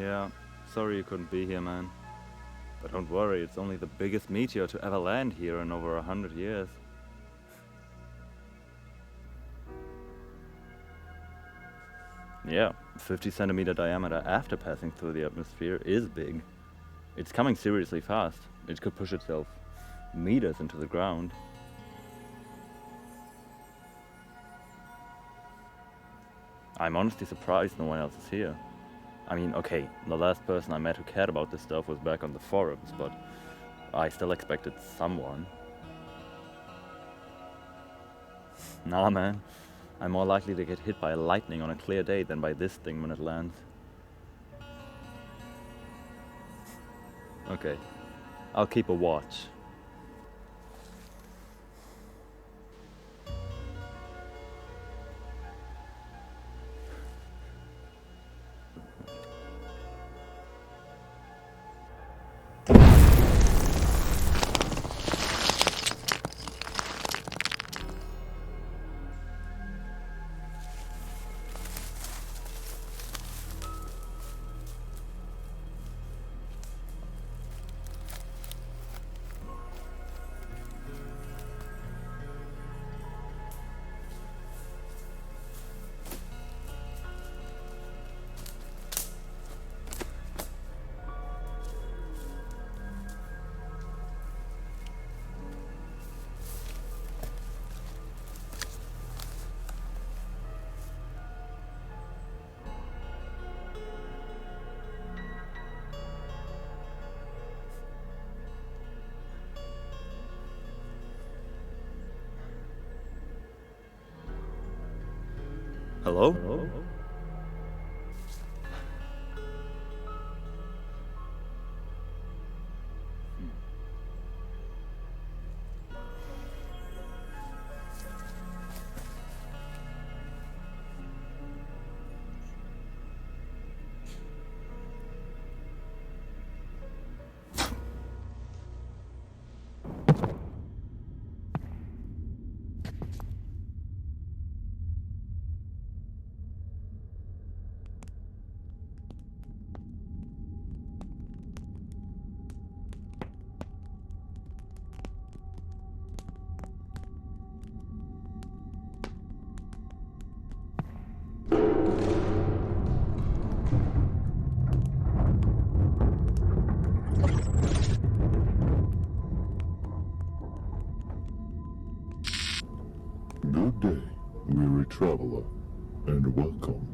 Yeah, sorry you couldn't be here, man. But don't worry, it's only the biggest meteor to ever land here in over 100 years. Yeah, 50-centimeter diameter after passing through the atmosphere is big. It's coming seriously fast. It could push itself meters into the ground. I'm honestly surprised no one else is here. I mean, okay, the last person I met who cared about this stuff was back on the forums, but I still expected someone. Nah, man. I'm more likely to get hit by lightning on a clear day than by this thing when it lands. Okay, I'll keep a watch. Hello? Good day, weary traveler, and welcome.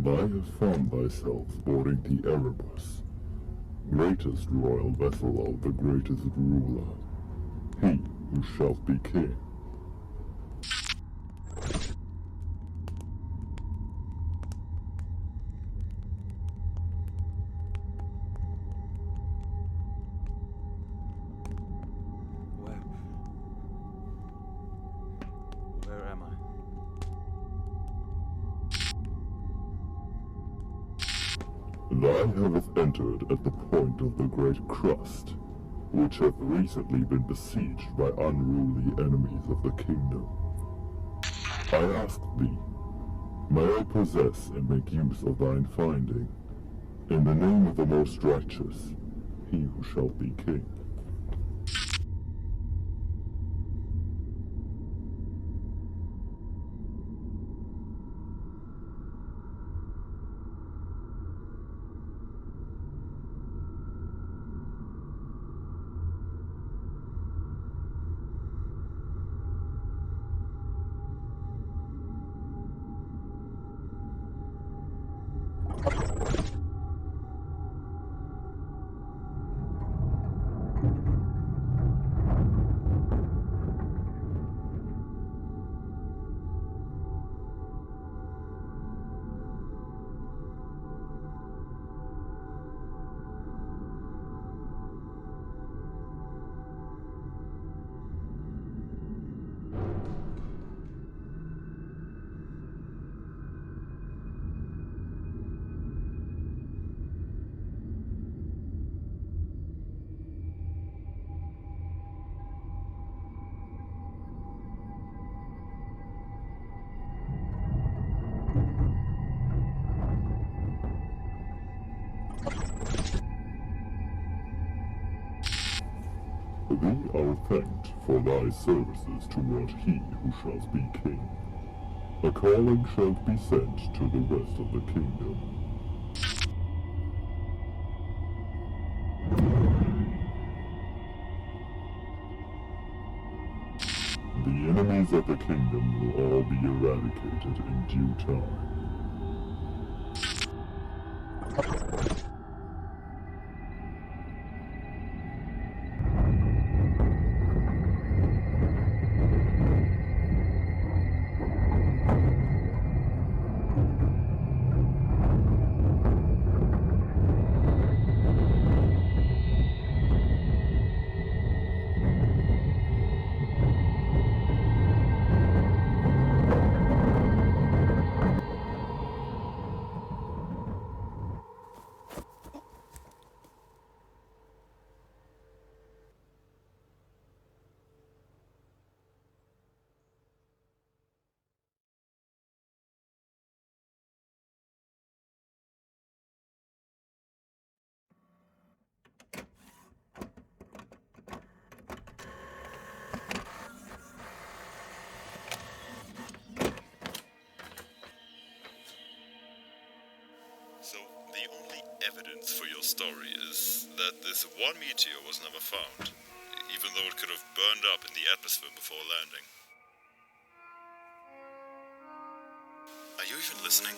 I have found thyself boarding the Erebus, greatest royal vessel of the greatest ruler, he who shall be king. Where am I? Thou havest entered at the point of the great crust, which hath recently been besieged by unruly enemies of the kingdom. I ask thee, may I possess and make use of thine finding, in the name of the most righteous, he who shall be king? Thee are thanked for thy services toward he who shall be king. A calling shall be sent to the rest of the kingdom. The enemies of the kingdom will all be eradicated in due time. So, the only evidence for your story is that this one meteor was never found, even though it could have burned up in the atmosphere before landing. Are you even listening?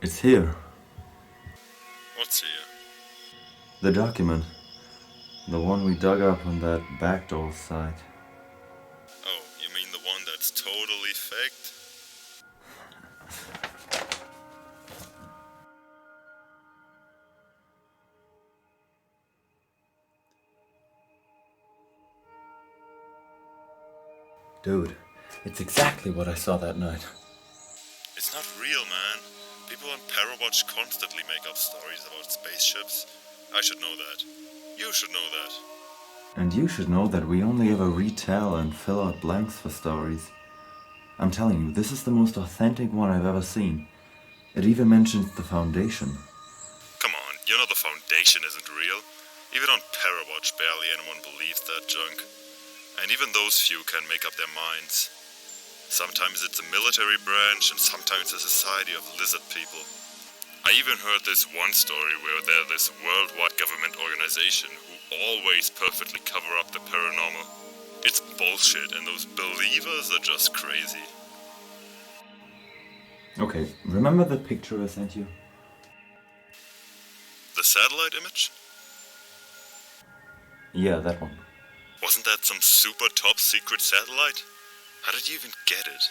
It's here. What's here? The document. The one we dug up on that backdoor site. Oh, you mean the one that's totally faked? Dude, it's exactly what I saw that night. It's not real, man. People on Parawatch constantly make up stories about spaceships. I should know that. You should know that. And you should know that we only ever retell and fill out blanks for stories. I'm telling you, this is the most authentic one I've ever seen. It even mentions the Foundation. Come on, you know the Foundation isn't real. Even on Parawatch, barely anyone believes that junk. And even those few can make up their minds. Sometimes it's a military branch, and sometimes a society of lizard people. I even heard this one story where there's this worldwide government organization who always perfectly cover up the paranormal. It's bullshit, and those believers are just crazy. Okay, remember the picture I sent you? The satellite image? Yeah, that one. Wasn't that some super top secret satellite? How did you even get it?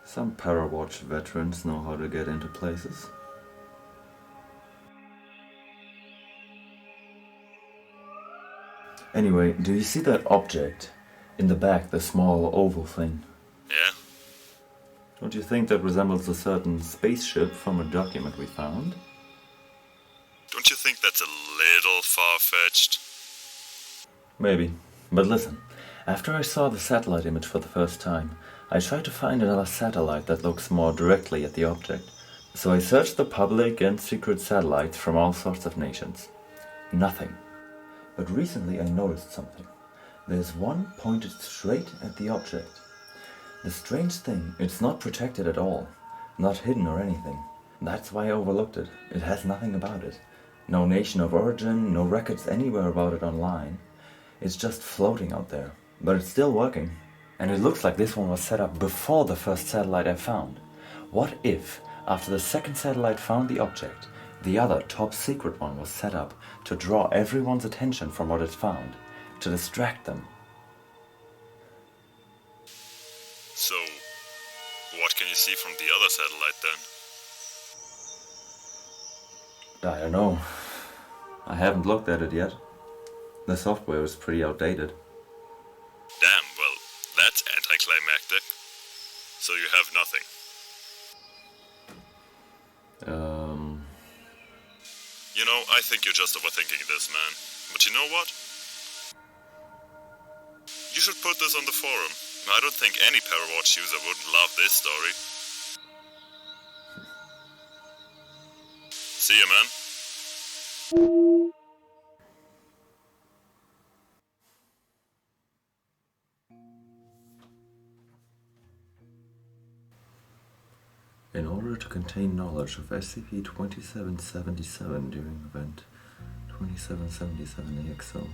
Some Parawatch veterans know how to get into places. Anyway, do you see that object? In the back, the small oval thing. Yeah? Don't you think that resembles a certain spaceship from a document we found? Don't you think that's a little far-fetched? Maybe. But listen, after I saw the satellite image for the first time, I tried to find another satellite that looks more directly at the object. So I searched the public and secret satellites from all sorts of nations. Nothing. But recently I noticed something. There's one pointed straight at the object. The strange thing, it's not protected at all. Not hidden or anything. That's why I overlooked it. It has nothing about it. No nation of origin, no records anywhere about it online. It's just floating out there. But it's still working. And it looks like this one was set up before the first satellite I found. What if, after the second satellite found the object, the other top secret one was set up to draw everyone's attention from what it found, to distract them? So, what can you see from the other satellite then? I don't know. I haven't looked at it yet. The software is pretty outdated. Damn, well, that's anticlimactic. So you have nothing. You know, I think you're just overthinking this, man. But you know what? You should put this on the forum. I don't think any Parawatch user wouldn't love this story. See ya, man. In order to contain knowledge of SCP-2777 during event 2777 AXO,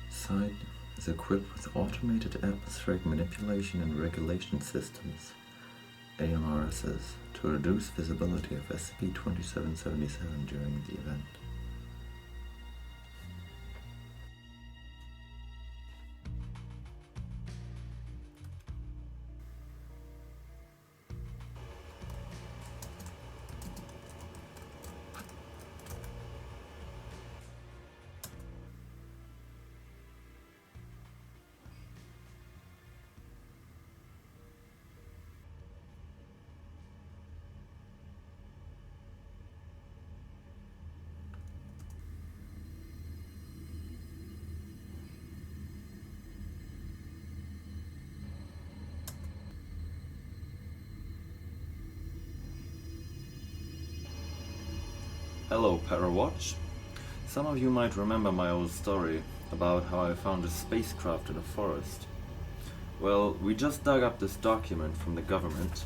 site is equipped with automated atmospheric manipulation and regulation systems, AMRSs, to reduce visibility of SCP-2777 during the event. Hello, Parawatch. Some of you might remember my old story about how I found a spacecraft in a forest. Well, we just dug up this document from the government,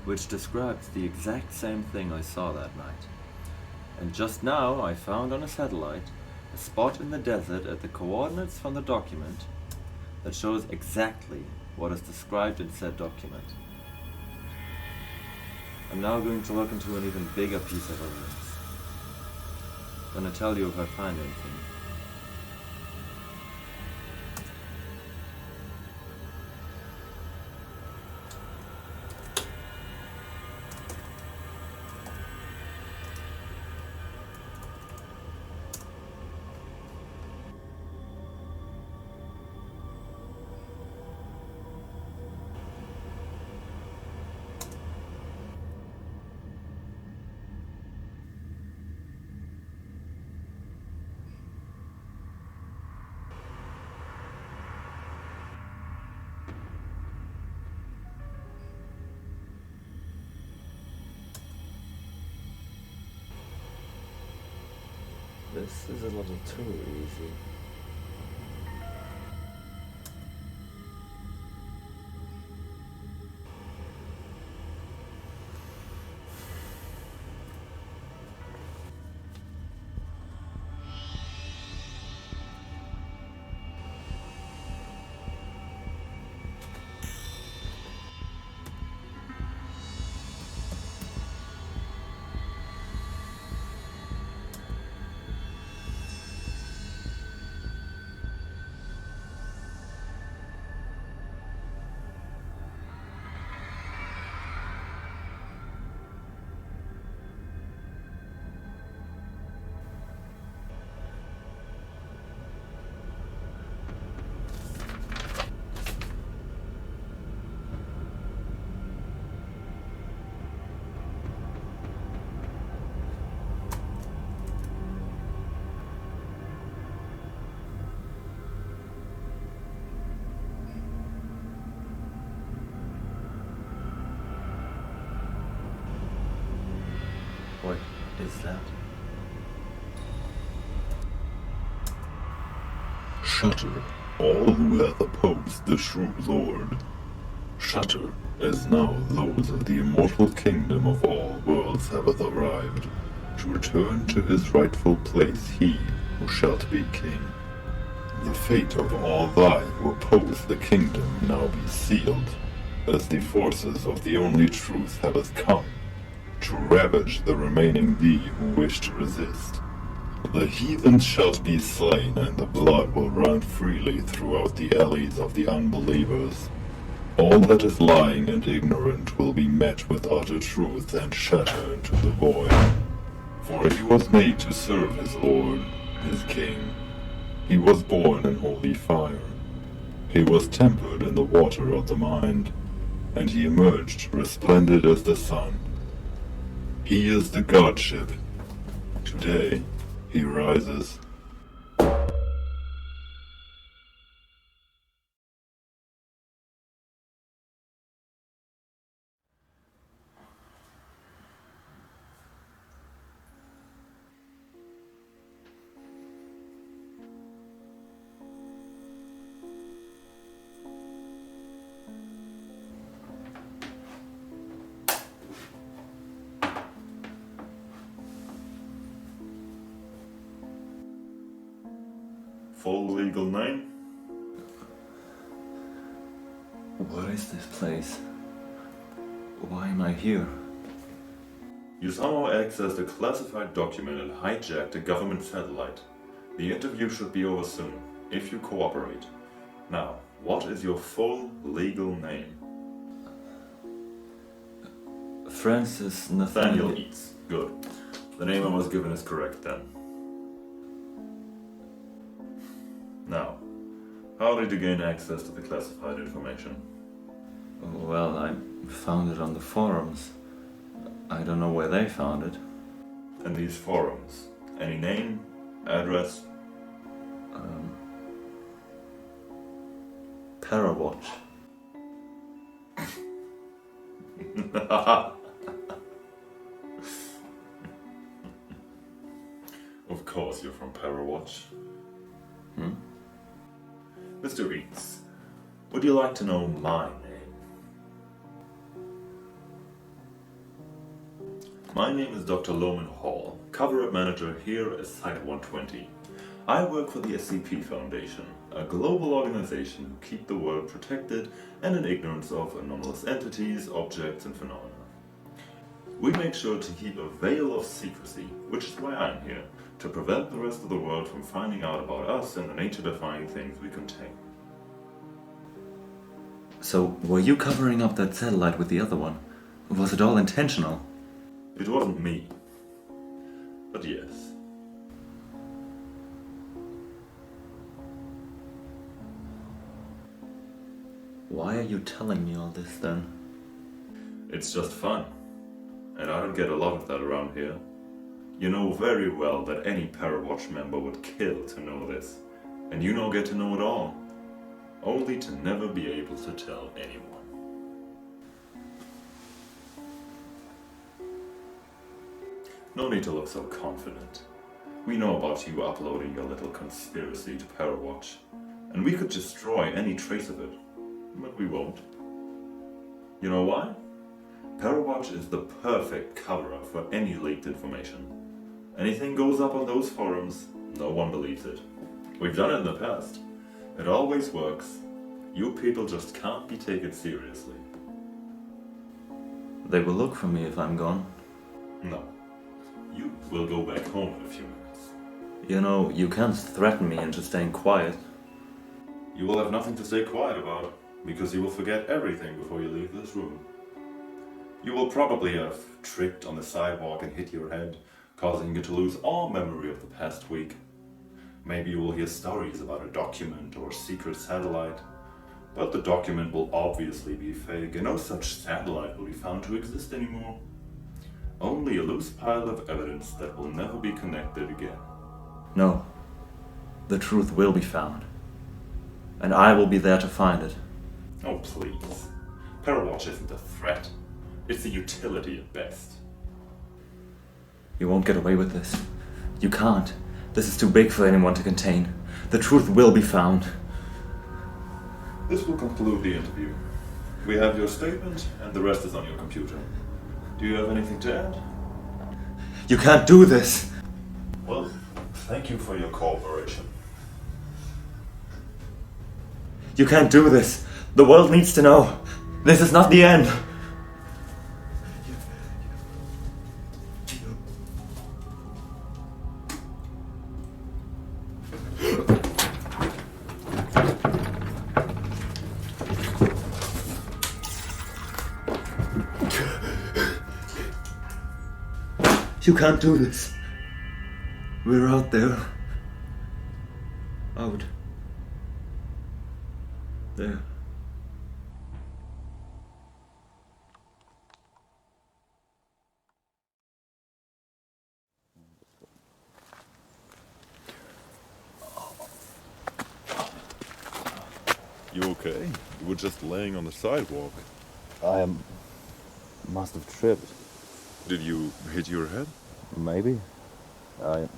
which describes the exact same thing I saw that night. And just now I found on a satellite a spot in the desert at the coordinates from the document that shows exactly what is described in said document. I'm now going to look into an even bigger piece of evidence. I'm gonna tell you if I find anything. This is a little too easy. What is that? Shutter, all who hath opposed the true Lord. Shutter, as now those of the immortal kingdom of all worlds have arrived, to return to his rightful place he who shalt be king. The fate of all thy who oppose the kingdom now be sealed, as the forces of the only truth have come, to ravage the remaining thee who wish to resist. The heathens shall be slain, and the blood will run freely throughout the alleys of the unbelievers. All that is lying and ignorant will be met with utter truth and shatter into the void. For he was made to serve his Lord, his King. He was born in holy fire. He was tempered in the water of the mind, and he emerged resplendent as the sun. He is the godship. Today, he rises. full legal name? What is this place? Why am I here? You somehow accessed a classified document and hijacked a government satellite. The interview should be over soon, if you cooperate. Now, what is your full legal name? Francis Nathaniel Nathaniel. Eats. Good. The name I was given is correct then. Now, how did you gain access to the classified information? Well, I found it on the forums. I don't know where they found it. And these forums? Any name? Address? Parawatch. Of course you're from Parawatch. Mr. Eats, would you like to know my name? My name is Dr. Loman Hall, cover-up manager here at Site 120. I work for the SCP Foundation, a global organization who keep the world protected and in ignorance of anomalous entities, objects, and phenomena. We make sure to keep a veil of secrecy, which is why I'm here, to prevent the rest of the world from finding out about us and the nature-defying things we contain. So, were you covering up that satellite with the other one? Was it all intentional? It wasn't me. But yes. Why are you telling me all this then? It's just fun. And I don't get a lot of that around here. You know very well that any Parawatch member would kill to know this. And you don't get to know it all. Only to never be able to tell anyone. No need to look so confident. We know about you uploading your little conspiracy to Parawatch, and we could destroy any trace of it, but we won't. You know why? Parawatch is the perfect cover-up for any leaked information. Anything goes up on those forums, no one believes it. We've done it in the past. It always works. You people just can't be taken seriously. They will look for me if I'm gone. No. You will go back home in a few minutes. You know, you can't threaten me into staying quiet. You will have nothing to stay quiet about, because you will forget everything before you leave this room. You will probably have tripped on the sidewalk and hit your head, causing you to lose all memory of the past week. Maybe you will hear stories about a document or a secret satellite, but the document will obviously be fake and no such satellite will be found to exist anymore. Only a loose pile of evidence that will never be connected again. No. The truth will be found. And I will be there to find it. Oh please. Parawatch isn't a threat. It's a utility at best. You won't get away with this. You can't. This is too big for anyone to contain. The truth will be found. This will conclude the interview. We have your statement and the rest is on your computer. Do you have anything to add? You can't do this! Well, thank you for your cooperation. You can't do this! The world needs to know! This is not the end! You can't do this. We're out there. Out. There. You okay? You were just laying on the sidewalk. I must have tripped. Did you hit your head? Maybe.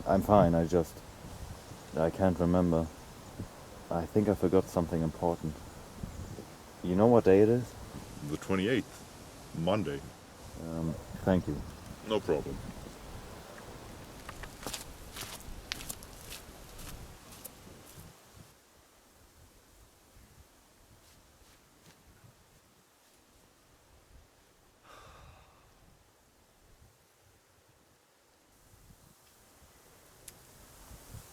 I'm fine, I can't remember. I think I forgot something important. You know what day it is? The 28th. Monday. Thank you. No problem.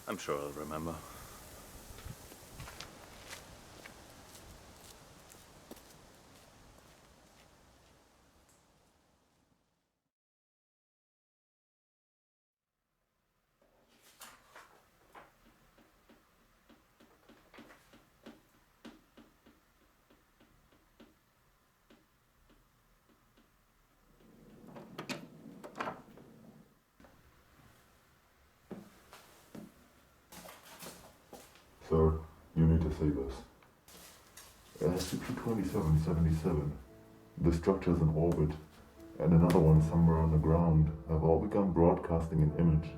I'm sure I'll remember. Sir, you need to see this. SCP-2777, the structures in orbit, and another one somewhere on the ground have all begun broadcasting an image